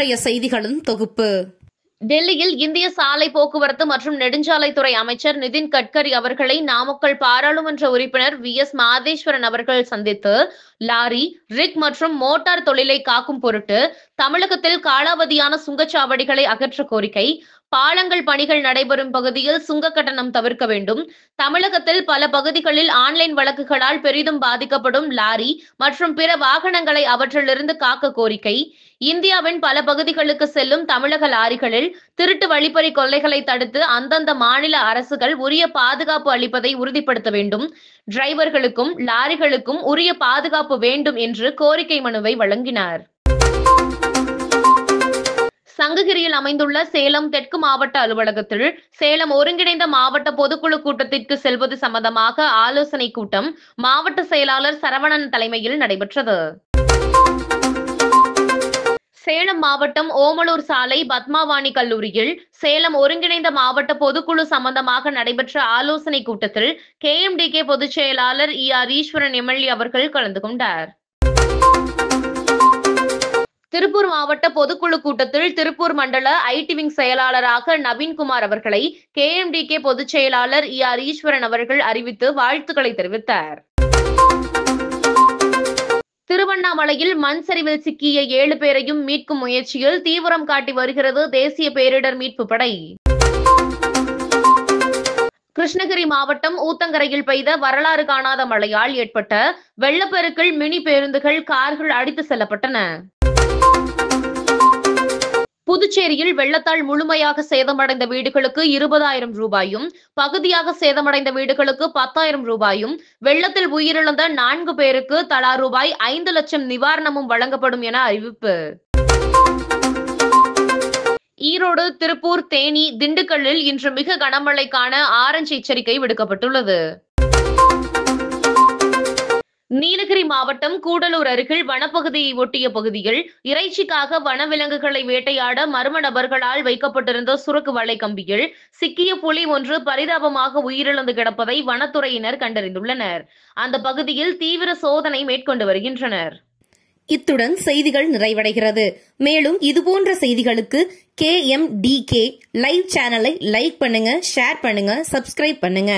இன்றைய செய்திகளின் தொகுப்பு. டெல்லியில் இந்திய சாலை போக்குவரத்து மற்றும் நெடுஞ்சாலைத்துறை அமைச்சர் நிதின் கட்கரி அவர்களை நாமக்கல் பாராளுமன்ற உறுப்பினர் VS மாதேஸ்வரன் அவர்கள் சந்தித்து லாரி, ரிக் மற்றும் மோட்டார் தொழிலை காக்கும் பொருட்டு தமிழகத்தில் காலாவதியான சுங்கச்சாவடிகளை அகற்ற கோரிக்கை, பாலங்கள் பணிகள் நடைபெறும் பகுதியில் சுங்க கட்டணம் தவிர்க்க வேண்டும், தமிழகத்தில் பல பகுதிகளில் ஆன்லைன் வழக்குகளால் பெரிதும் பாதிக்கப்படும் லாரி மற்றும் பிற வாகனங்களை அவற்றிலிருந்து காக்க கோரிக்கை, இந்தியாவின் பல பகுதிகளுக்கு செல்லும் தமிழக லாரிகளில் திருட்டு வழிப்பறி கொள்ளைகளை தடுத்து அந்தந்த மாநில அரசுகள் உரிய பாதுகாப்பு அளிப்பதை உறுதிப்படுத்த வேண்டும், டிரைவர்களுக்கும் லாரிகளுக்கும் உரிய பாதுகாப்பு வேண்டும் என்று கோரிக்கை மனுவை வழங்கினார். சங்ககிரியில் அமைந்துள்ள சேலம் தெற்கு மாவட்ட அலுவலகத்தில் சேலம் ஒருங்கிணைந்த மாவட்ட பொதுக்குழு கூட்டத்திற்கு செல்வது சம்பந்தமாக ஆலோசனை கூட்டம் மாவட்ட செயலாளர் சரவணன் தலைமையில் நடைபெற்றது. சேலம் மாவட்டம் ஓமலூர் சாலை பத்மாவாணி கல்லூரியில் சேலம் ஒருங்கிணைந்த மாவட்ட பொதுக்குழு சம்பந்தமாக நடைபெற்ற ஆலோசனை கூட்டத்தில் KMDK பொதுச் செயலாளர் ER ஈஸ்வரன் MLA அவர்கள் கலந்து கொண்டார். திருப்பூர் மாவட்ட பொதுக்குழு கூட்டத்தில் திருப்பூர் மண்டல IT விங் செயலாளராக நவீன்குமார் அவர்களை KMDK பொதுச் செயலாளர் ER ஈஸ்வரன் அவர்கள் அறிவித்து வாழ்த்துக்களை தெரிவித்தார். திருவண்ணாமலையில் மண் சரிவில் சிக்கிய 7 பேரையும் மீட்கும் முயற்சியில் தீவிரம் காட்டி வருகிறது தேசிய பேரிடர் மீட்பு படை. கிருஷ்ணகிரி மாவட்டம் ஊத்தங்கரையில் பெய்த வரலாறு காணாத மழையால் ஏற்பட்ட வெள்ளப்பெருக்கில் மினி பேருந்துகள், கார்கள் அடித்து செல்லப்பட்டன. புதுச்சேரியில் வெள்ளத்தால் முழுமையாக சேதமடைந்த வீடுகளுக்கு 20,000 ரூபாயும், பகுதியாக சேதமடைந்த வீடுகளுக்கு 10,000 ரூபாயும், வெள்ளத்தில் உயிரிழந்த 4 பேருக்கு தலா ரூபாய் 5 லட்சம் நிவாரணமும் வழங்கப்படும் என அறிவிப்பு. ஈரோடு, திருப்பூர், தேனி, திண்டுக்கல்லில் இன்று மிக கனமழைக்கான ஆரஞ்சு எச்சரிக்கை விடுக்கப்பட்டுள்ளது. நீலகிரி மாவட்டம் கூடலூர் அருகில் வனப்பகுதியை ஒட்டிய பகுதியில் இறைச்சிக்காக வனவிலங்குகளை வேட்டையாட மர்ம நபர்களால் வைக்கப்பட்டிருந்த சுருக்கு வலை கம்பியில் சிக்கிய புலி ஒன்று பரிதாபமாக உயிரிழந்து கிடப்பதை வனத்துறையினர் கண்டறிந்துள்ளனர். அந்த பகுதியில் தீவிர சோதனை மேற்கொண்டு வருகின்றனர். இத்துடன் செய்திகள் நிறைவடைகிறது. மேலும் இதுபோன்ற செய்திகளுக்கு KMDK லைவ் சேனலை லைக் பண்ணுங்க, ஷேர் பண்ணுங்க, சப்ஸ்கிரைப் பண்ணுங்க.